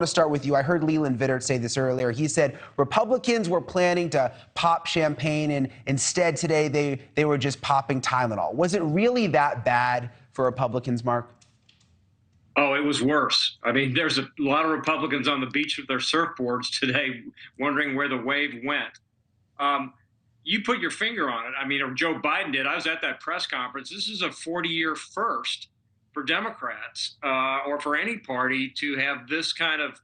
To start with you, I heard Leland Vittert say this earlier. He said Republicans were planning to pop champagne, and instead today they were just popping Tylenol. Was it really that bad for Republicans, Mark? Oh, it was worse. I mean, there's a lot of Republicans on the beach with their surfboards today wondering where the wave went. You put your finger on it. I mean, or Joe Biden did. I was at that press conference. This is a 40-year first for Democrats or for any party to have this kind of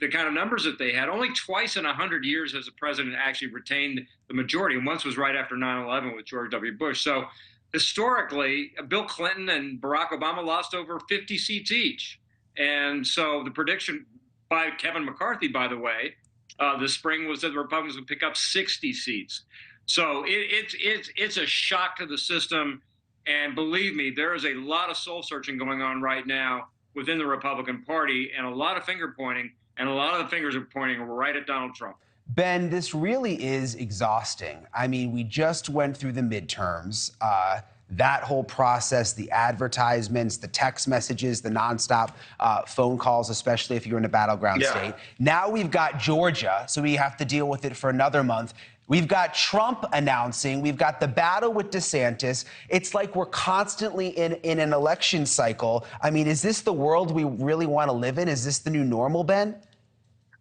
the kind of numbers that they had. Only twice in 100 years has a president actually retained the majority, and once was right after 9/11 with George W. Bush. So historically, Bill Clinton and Barack Obama lost over 50 seats each. And so the prediction by Kevin McCarthy, by the way, this spring was that the Republicans would pick up 60 seats. So it's a shock to the system. And believe me, there is a lot of soul searching going on right now within the Republican Party, and a lot of finger pointing, and a lot of the fingers are pointing right at Donald Trump. Ben, this really is exhausting. I mean, we just went through the midterms. That whole process, the advertisements, the text messages, the nonstop phone calls, especially if you're in a battleground state. Now we've got Georgia, so we have to deal with it for another month. We've got Trump announcing. We've got the battle with DeSantis. It's like we're constantly in an election cycle. I mean, is this the world we really want to live in? Is this the new normal, Ben?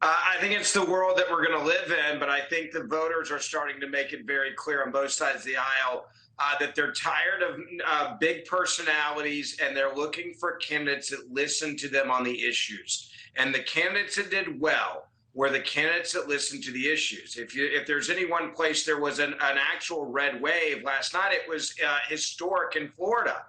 I think it's the world that we're going to live in, but I think the voters are starting to make it very clear on both sides of the aisle that they're tired of big personalities, and they're looking for candidates that listen to them on the issues. And the candidates that did well were the candidates that listened to the issues. If there's any one place there was an actual red wave last night, it was historic in Florida.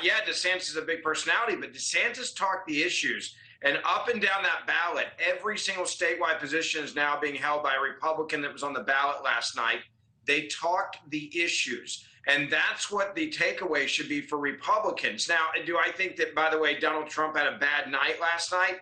Yeah, DeSantis is a big personality, but DeSantis talked the issues. And up and down that ballot, every single statewide position is now being held by a Republican that was on the ballot last night. They talked the issues. And that's what the takeaway should be for Republicans. Now, do I think that, by the way, Donald Trump had a bad night last night?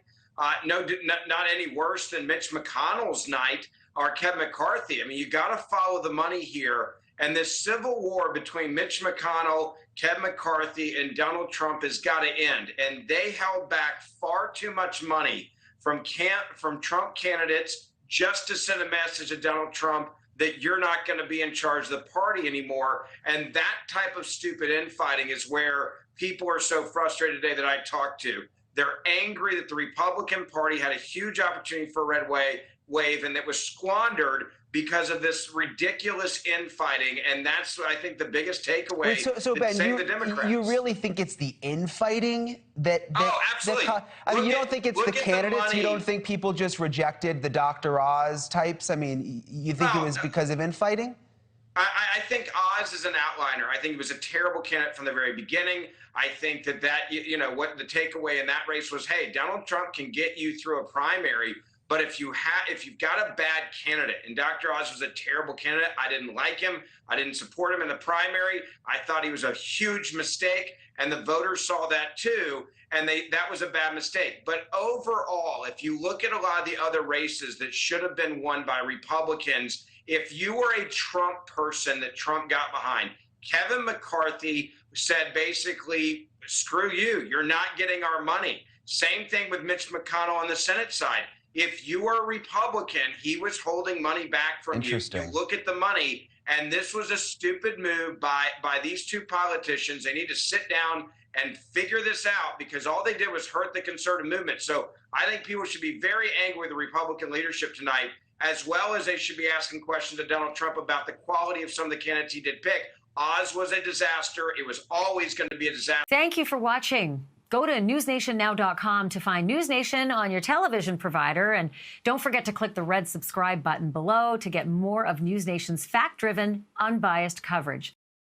No, not any worse than Mitch McConnell's night or Kevin McCarthy. I mean, you got to follow the money here. And this civil war between Mitch McConnell, Kevin McCarthy, and Donald Trump has got to end. And they held back far too much money from Trump candidates just to send a message to Donald Trump that you're not going to be in charge of the party anymore. And that type of stupid infighting is where people are so frustrated today that I talked to. They're angry that the Republican Party had a huge opportunity for a red wave and that was squandered because of this ridiculous infighting. And that's, I think, the biggest takeaway. So Ben, you really think it's the infighting that oh, absolutely. I mean, you don't think it's the candidates? You don't think people just rejected the Dr. Oz types? I mean, you think it was because of infighting? I think Oz is an outliner. I think he was a terrible candidate from the very beginning. I think that you know, what the takeaway in that race was, hey, Donald Trump can get you through a primary, but if you've got a bad candidate, and Dr. Oz was a terrible candidate, I didn't like him. I didn't support him in the primary. I thought he was a huge mistake, and the voters saw that too, and that was a bad mistake. But overall, if you look at a lot of the other races that should have been won by Republicans, if you were a Trump person that Trump got behind, Kevin McCarthy said basically, screw you, you're not getting our money. Same thing with Mitch McConnell on the Senate side. If you were a Republican, he was holding money back from you. You look at the money, and this was a stupid move by these two politicians. They need to sit down and figure this out, because all they did was hurt the conservative movement. So I think people should be very angry with the Republican leadership tonight, as well as they should be asking questions to Donald Trump about the quality of some of the candidates he did pick. Oz was a disaster. It was always going to be a disaster. Thank you for watching. Go to newsnationnow.com to find NewsNation on your television provider. And don't forget to click the red subscribe button below to get more of NewsNation's fact-driven, unbiased coverage.